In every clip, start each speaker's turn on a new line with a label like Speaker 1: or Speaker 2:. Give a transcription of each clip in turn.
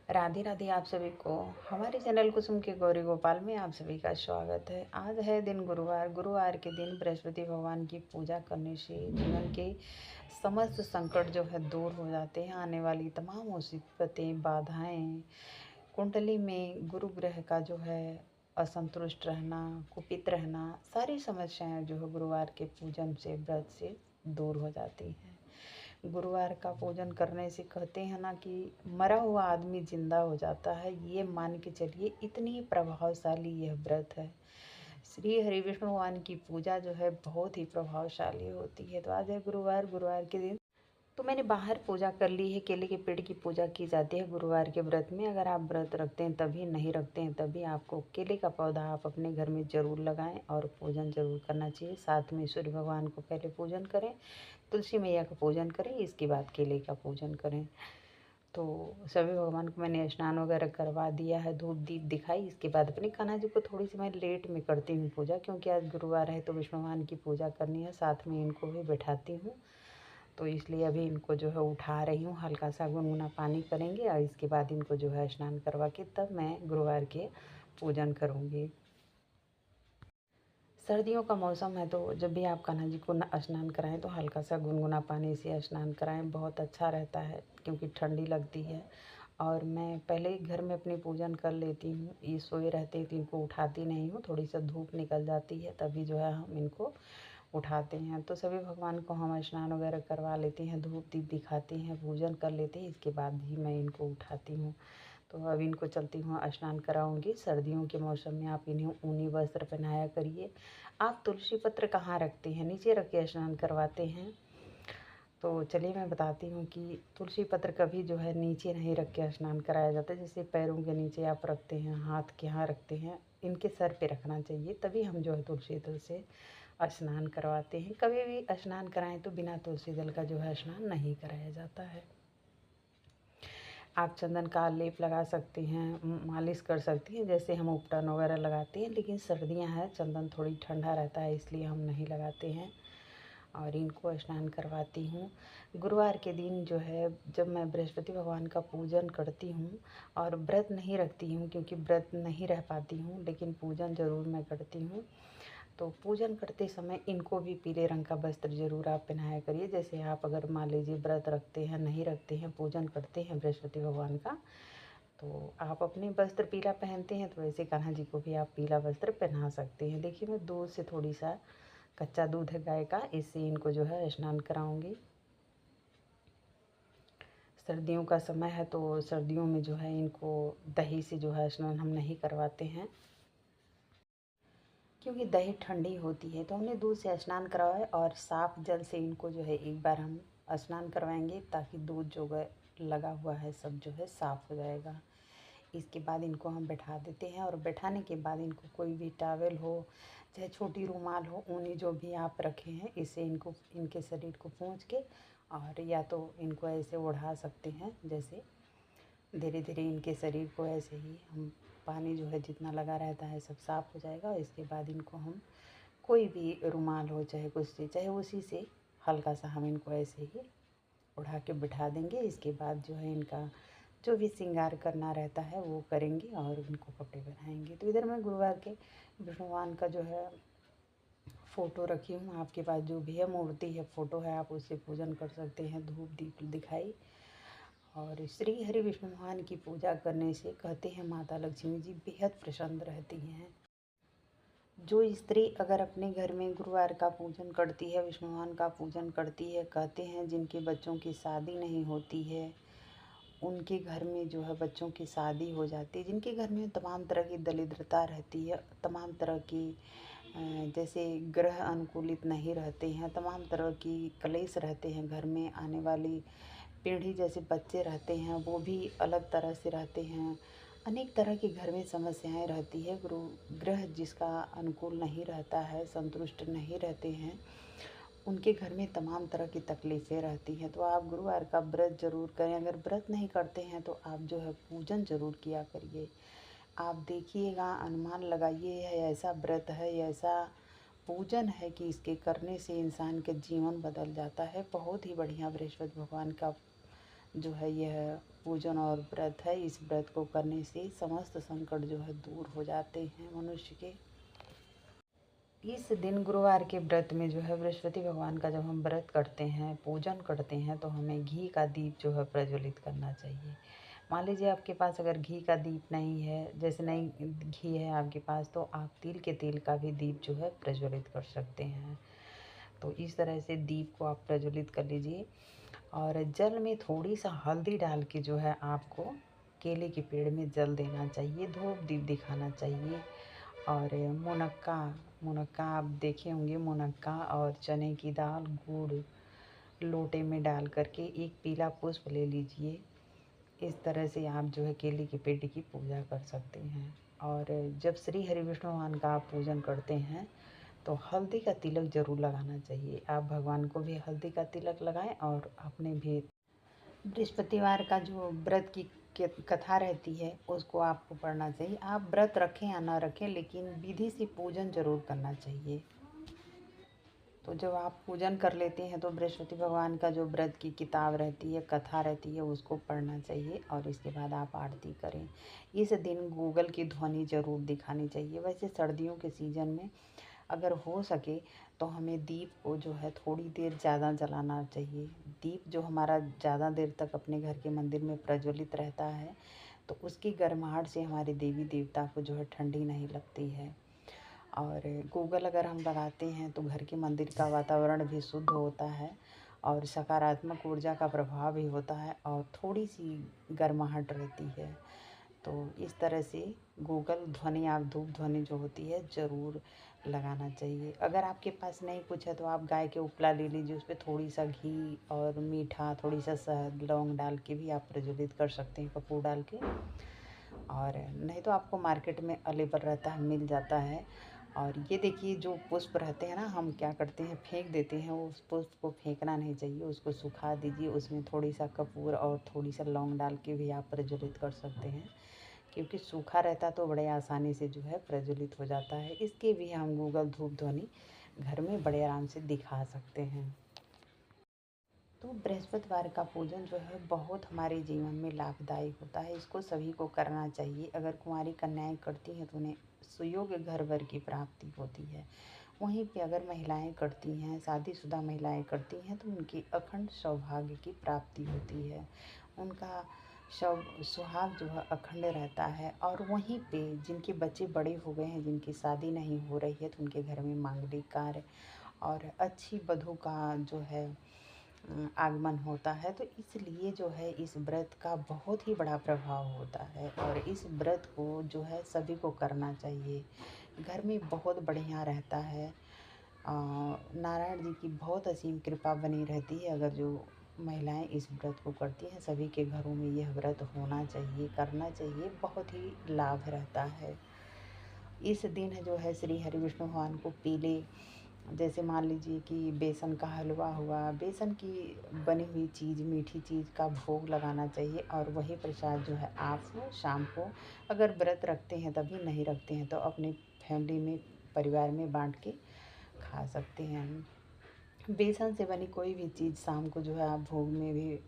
Speaker 1: राधे राधे आप सभी को हमारे चैनल कुसुम के गौरी गोपाल में आप सभी का स्वागत है। आज है दिन गुरुवार। गुरुवार के दिन बृहस्पति भगवान की पूजा करने से जीवन के समस्त संकट जो है दूर हो जाते हैं। आने वाली तमाम मुसीबतें, बाधाएं, कुंडली में गुरु ग्रह का जो है असंतुष्ट रहना, कुपित रहना, सारी समस्याएं जो है गुरुवार के पूजन से, व्रत से दूर हो जाती हैं। गुरुवार का पूजन करने से कहते हैं ना कि मरा हुआ आदमी जिंदा हो जाता है। ये मान के चलिए, इतनी प्रभावशाली यह व्रत है। श्री हरि विष्णु भगवान की पूजा जो है बहुत ही प्रभावशाली होती है। तो आज है गुरुवार। गुरुवार के दिन तो मैंने बाहर पूजा कर ली है। केले के पेड़ की पूजा की जाती है गुरुवार के व्रत में। अगर आप व्रत रखते हैं तभी, नहीं रखते हैं तभी, आपको केले का पौधा आप अपने घर में ज़रूर लगाएं और पूजन ज़रूर करना चाहिए। साथ में सूर्य भगवान को पहले पूजन करें, तुलसी मैया का पूजन करें, इसके बाद केले का पूजन करें। तो सभी भगवान को मैंने स्नान वगैरह करवा दिया है, धूप दीप दिखाई। इसके बाद अपने कान्हा जी को थोड़ी सी मैं लेट में करती हूँ पूजा, क्योंकि आज गुरुवार है तो विष्णु भगवान की पूजा करनी है। साथ में इनको भी बैठाती हूँ, तो इसलिए अभी इनको जो है उठा रही हूँ। हल्का सा गुनगुना पानी करेंगे और इसके बाद इनको जो है स्नान करवा के तब मैं गुरुवार के पूजन करूँगी। सर्दियों का मौसम है तो जब भी आप कान्हा जी को स्नान कराएं तो हल्का सा गुनगुना पानी से स्नान कराएं, बहुत अच्छा रहता है, क्योंकि ठंडी लगती है। और मैं पहले ही घर में अपनी पूजन कर लेती हूँ। ये सोए रहते हैं तो इनको उठाती नहीं हूँ, थोड़ी सा धूप निकल जाती है तभी जो है हम इनको उठाते हैं। तो सभी भगवान को हम स्नान वगैरह करवा लेते हैं, धूप दीप दिखाते हैं, पूजन कर लेते हैं, इसके बाद ही मैं इनको उठाती हूँ। तो अब इनको चलती हूँ स्नान कराऊंगी। सर्दियों के मौसम में आप इन्हें ऊनी वस्त्र पहनाया करिए। आप तुलसी पत्र कहाँ रखते हैं? नीचे रख के स्नान करवाते हैं। तो चलिए मैं बताती हूँ कि तुलसी पत्र कभी जो है नीचे नहीं रख के स्नान कराया जाता है। जैसे पैरों के नीचे आप रखते हैं, हाथ के यहाँ रखते हैं, इनके सर पे रखना चाहिए, तभी हम जो है तुलसी दल से स्नान करवाते हैं। कभी भी स्नान कराएं तो बिना तुलसी दल का जो है स्नान नहीं कराया जाता है। आप चंदन का लेप लगा सकती हैं, मालिश कर सकती हैं, जैसे हम उपटन वगैरह लगाते हैं। लेकिन सर्दियां हैं, चंदन थोड़ी ठंडा रहता है, इसलिए हम नहीं लगाते हैं और इनको स्नान करवाती हूँ। गुरुवार के दिन जो है जब मैं बृहस्पति भगवान का पूजन करती हूँ और व्रत नहीं रखती हूँ, क्योंकि व्रत नहीं रह पाती हूँ, लेकिन पूजन ज़रूर मैं करती हूँ। तो पूजन करते समय इनको भी पीले रंग का वस्त्र ज़रूर आप पहनाया करिए। जैसे आप अगर मान लीजिए व्रत रखते हैं, नहीं रखते हैं, पूजन करते हैं बृहस्पति भगवान का, तो आप अपने वस्त्र पीला पहनते हैं, तो वैसे कान्हा जी को भी आप पीला वस्त्र पहना सकते हैं। देखिए मैं दूध से थोड़ी सा, कच्चा दूध है गाय का, इससे इनको जो है स्नान कराऊंगी। सर्दियों का समय है तो सर्दियों में जो है इनको दही से जो है स्नान हम नहीं करवाते हैं, क्योंकि दही ठंडी होती है। तो हमने दूध से स्नान करवाया और साफ़ जल से इनको जो है एक बार हम स्नान करवाएंगे, ताकि दूध जो है लगा हुआ है सब जो है साफ़ हो जाएगा। इसके बाद इनको हम बैठा देते हैं और बैठाने के बाद इनको कोई भी टॉवेल हो, चाहे छोटी रुमाल हो, ऊनी जो भी आप रखे हैं, इससे इनको, इनके शरीर को पोंछ के, और या तो इनको ऐसे ओढ़ा सकते हैं। जैसे धीरे धीरे इनके शरीर को ऐसे ही हम, पानी जो है जितना लगा रहता है सब साफ़ हो जाएगा। इसके बाद इनको हम कोई भी रुमाल हो, चाहे कुछ से, चाहे उसी से हल्का सा हम इनको ऐसे ही उड़ा के बिठा देंगे। इसके बाद जो है इनका जो भी श्रृंगार करना रहता है वो करेंगे और इनको कपड़े पहनाएंगे। तो इधर मैं गुरुवार के विष्णु भगवान का जो है फ़ोटो रखी हूँ। आपके पास जो भी है, मूर्ति है, फ़ोटो है, आप उससे पूजन कर सकते हैं, धूप दीप दिखाई। और श्री हरि विष्णु भगवान की पूजा करने से कहते हैं माता लक्ष्मी जी बेहद प्रसन्न रहती हैं। जो स्त्री अगर अपने घर में गुरुवार का पूजन करती है, विष्णु भगवान का पूजन करती है, कहते हैं जिनके बच्चों की शादी नहीं होती है, उनके घर में जो है बच्चों की शादी हो जाती है। जिनके घर में तमाम तरह की दरिद्रता रहती है, तमाम तरह की जैसे ग्रह अनुकूलित नहीं रहते हैं, तमाम तरह की कलेश रहते हैं घर में, आने वाली पीढ़ी जैसे बच्चे रहते हैं वो भी अलग तरह से रहते हैं, अनेक तरह की घर में समस्याएं रहती है। गुरु ग्रह जिसका अनुकूल नहीं रहता है, संतुष्ट नहीं रहते हैं, उनके घर में तमाम तरह की तकलीफ़ें रहती हैं। तो आप गुरुवार का व्रत ज़रूर करें। अगर व्रत नहीं करते हैं तो आप जो है पूजन ज़रूर किया करिए। आप देखिएगा, अनुमान लगाइए, यह ऐसा व्रत है, यह ऐसा पूजन है कि इसके करने से इंसान के जीवन बदल जाता है। बहुत ही बढ़िया बृहस्पति भगवान का जो है यह पूजन और व्रत है। इस व्रत को करने से समस्त संकट जो है दूर हो जाते हैं मनुष्य के। इस दिन गुरुवार के व्रत में जो है बृहस्पति भगवान का जब हम व्रत करते हैं, पूजन करते हैं, तो हमें घी का दीप जो है प्रज्वलित करना चाहिए। मान लीजिए आपके पास अगर घी का दीप नहीं है, जैसे नहीं घी है आपके पास, तो आप तिल के तेल का भी दीप जो है प्रज्वलित कर सकते हैं। तो इस तरह से दीप को आप प्रज्वलित कर लीजिए। और जल में थोड़ी सा हल्दी डाल के जो है आपको केले के पेड़ में जल देना चाहिए, धूप दीप दिखाना चाहिए। और मुनक्का मुनक्का आप देखे होंगे, मुनक्का और चने की दाल गुड़ लोटे में डाल करके एक पीला पुष्प ले लीजिए। इस तरह से आप जो है केले के पेड़ की पूजा कर सकते हैं। और जब श्री हरि विष्णु भगवान का आप पूजन करते हैं तो हल्दी का तिलक ज़रूर लगाना चाहिए। आप भगवान को भी हल्दी का तिलक लगाएं और अपने भी बृहस्पतिवार का जो व्रत की कथा रहती है उसको आपको पढ़ना चाहिए। आप व्रत रखें या ना रखें, लेकिन विधि से पूजन जरूर करना चाहिए। तो जब आप पूजन कर लेते हैं तो बृहस्पति भगवान का जो व्रत की किताब रहती है, कथा रहती है, उसको पढ़ना चाहिए और इसके बाद आप आरती करें। इस दिन गूगल की ध्वनि ज़रूर दिखानी चाहिए। वैसे सर्दियों के सीज़न में अगर हो सके तो हमें दीप को जो है थोड़ी देर ज़्यादा जलाना चाहिए। दीप जो हमारा ज़्यादा देर तक अपने घर के मंदिर में प्रज्वलित रहता है तो उसकी गर्माहट से हमारे देवी देवता को जो है ठंडी नहीं लगती है। और गूगल अगर हम लगाते हैं तो घर के मंदिर का वातावरण भी शुद्ध होता है और सकारात्मक ऊर्जा का प्रभाव भी होता है और थोड़ी सी गर्माहट रहती है। तो इस तरह से गूगल ध्वनि, आप धूप ध्वनि जो होती है ज़रूर लगाना चाहिए। अगर आपके पास नहीं कुछ है तो आप गाय के उपला ले लीजिए, उस पर थोड़ी सा घी और मीठा, थोड़ी सा शहद, लौंग डाल के भी आप प्रज्वलित कर सकते हैं, कपूर डाल के। और नहीं तो आपको मार्केट में अवेलेबल रहता है, मिल जाता है। और ये देखिए जो पुष्प रहते हैं ना, हम क्या करते हैं फेंक देते हैं। उस पुष्प को फेंकना नहीं चाहिए, उसको सुखा दीजिए, उसमें थोड़ी सा कपूर और थोड़ी सा लौंग डाल के भी आप प्रज्वलित कर सकते हैं। क्योंकि सूखा रहता तो बड़े आसानी से जो है प्रज्वलित हो जाता है। इसके भी हम गूगल धूप ध्वनि घर में बड़े आराम से दिखा सकते हैं। तो बृहस्पतिवार का पूजन जो है बहुत हमारे जीवन में लाभदायी होता है। इसको सभी को करना चाहिए। अगर कुंवारी कन्याएं करती हैं तो उन्हें सुयोग्य घर वर की प्राप्ति होती है। वहीं पे अगर महिलाएं करती हैं, शादीशुदा महिलाएं करती हैं, तो उनकी अखंड सौभाग्य की प्राप्ति होती है। उनका सुहाग जो है अखंड रहता है। और वहीं पे जिनके बच्चे बड़े हो गए हैं, जिनकी शादी नहीं हो रही है, तो उनके घर में मांगलिक कार्य और अच्छी वधू का जो है आगमन होता है। तो इसलिए जो है इस व्रत का बहुत ही बड़ा प्रभाव होता है और इस व्रत को जो है सभी को करना चाहिए। घर में बहुत बढ़िया रहता है। नारायण जी की बहुत असीम कृपा बनी रहती है अगर जो महिलाएं इस व्रत को करती हैं। सभी के घरों में यह व्रत होना चाहिए, करना चाहिए, बहुत ही लाभ रहता है। इस दिन जो है श्री हरि विष्णु भगवान को पीले, जैसे मान लीजिए कि बेसन का हलवा हुआ, बेसन की बनी हुई चीज़, मीठी चीज़ का भोग लगाना चाहिए। और वही प्रसाद जो है आप शाम को, अगर व्रत रखते हैं तभी, नहीं रखते हैं तो अपने फैमिली में, परिवार में बांट के खा सकते हैं। बेसन से बनी कोई भी चीज़ शाम को जो है आप भोग में भी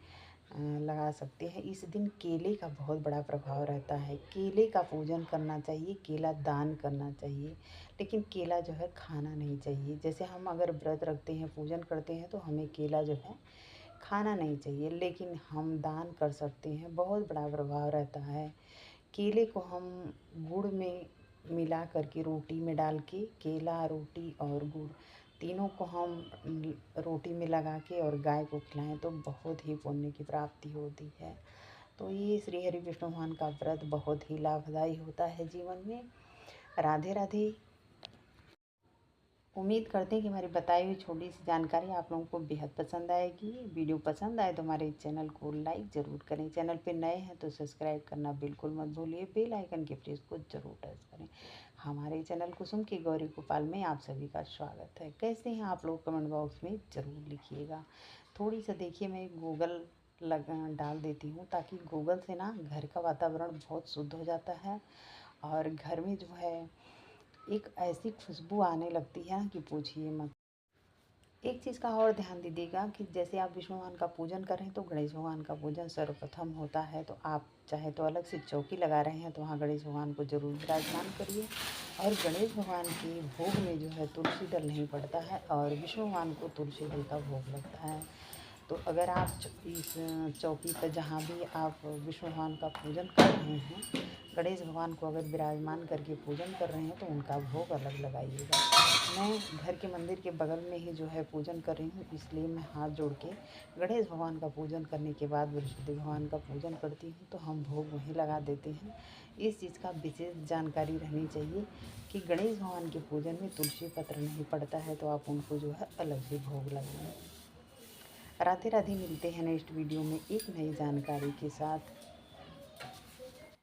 Speaker 1: लगा सकते हैं। इस दिन केले का बहुत बड़ा प्रभाव रहता है। केले का पूजन करना चाहिए, केला दान करना चाहिए, लेकिन केला जो है खाना नहीं चाहिए। जैसे हम अगर व्रत रखते हैं, पूजन करते हैं, तो हमें केला जो है खाना नहीं चाहिए, लेकिन हम दान कर सकते हैं। बहुत बड़ा प्रभाव रहता है। केले को हम गुड़ में मिला करके, रोटी में डाल के, केला, रोटी और गुड़ तीनों को हम रोटी में लगा के और गाय को खिलाएं तो बहुत ही पुण्य की प्राप्ति होती है। तो ये श्री हरि विष्णु भगवान का व्रत बहुत ही लाभदायी होता है जीवन में। राधे राधे। उम्मीद करते हैं कि हमारी बताई हुई छोटी सी जानकारी आप लोगों को बेहद पसंद आएगी। वीडियो पसंद आए तो हमारे चैनल को लाइक ज़रूर करें। चैनल पे नए हैं तो सब्सक्राइब करना बिल्कुल मत भूलिए। बेल आइकन के प्रेस को ज़रूर टच करें। हमारे चैनल कुसुम की गौरी गोपाल में आप सभी का स्वागत है। कैसे हैं आप लोग, कमेंट बॉक्स में ज़रूर लिखिएगा। थोड़ी सा देखिए मैं गूगल डाल देती हूँ, ताकि गूगल से ना घर का वातावरण बहुत शुद्ध हो जाता है और घर में जो है एक ऐसी खुशबू आने लगती है कि पूछिए मत। एक चीज़ का और ध्यान दीजिएगा कि जैसे आप विष्णु भगवान का पूजन कर रहे हैं तो गणेश भगवान का पूजन सर्वप्रथम होता है। तो आप चाहे तो अलग से चौकी लगा रहे हैं तो वहाँ गणेश भगवान को ज़रूर विराजमान करिए। और गणेश भगवान के भोग में जो है तुलसी दल नहीं पड़ता है और विष्णु भगवान को तुलसी दल का भोग लगता है। तो अगर आप इस चौकी पर जहाँ भी आप विष्णु भगवान का पूजन कर रहे हैं, गणेश भगवान को अगर विराजमान करके पूजन कर रहे हैं तो उनका भोग अलग लगाइएगा। मैं घर के मंदिर के बगल में ही जो है पूजन कर रही हूँ, इसलिए मैं हाथ जोड़ के गणेश भगवान का पूजन करने के बाद बृहस्पति भगवान का पूजन करती हूँ, तो हम भोग वहीं लगा देते हैं। इस चीज़ का विशेष जानकारी रहनी चाहिए कि गणेश भगवान के पूजन में तुलसी पत्र नहीं पड़ता है, तो आप उनको जो है अलग से भोग लगाएं। राधे राधे। मिलते हैं नेक्स्ट वीडियो में एक नई जानकारी के साथ।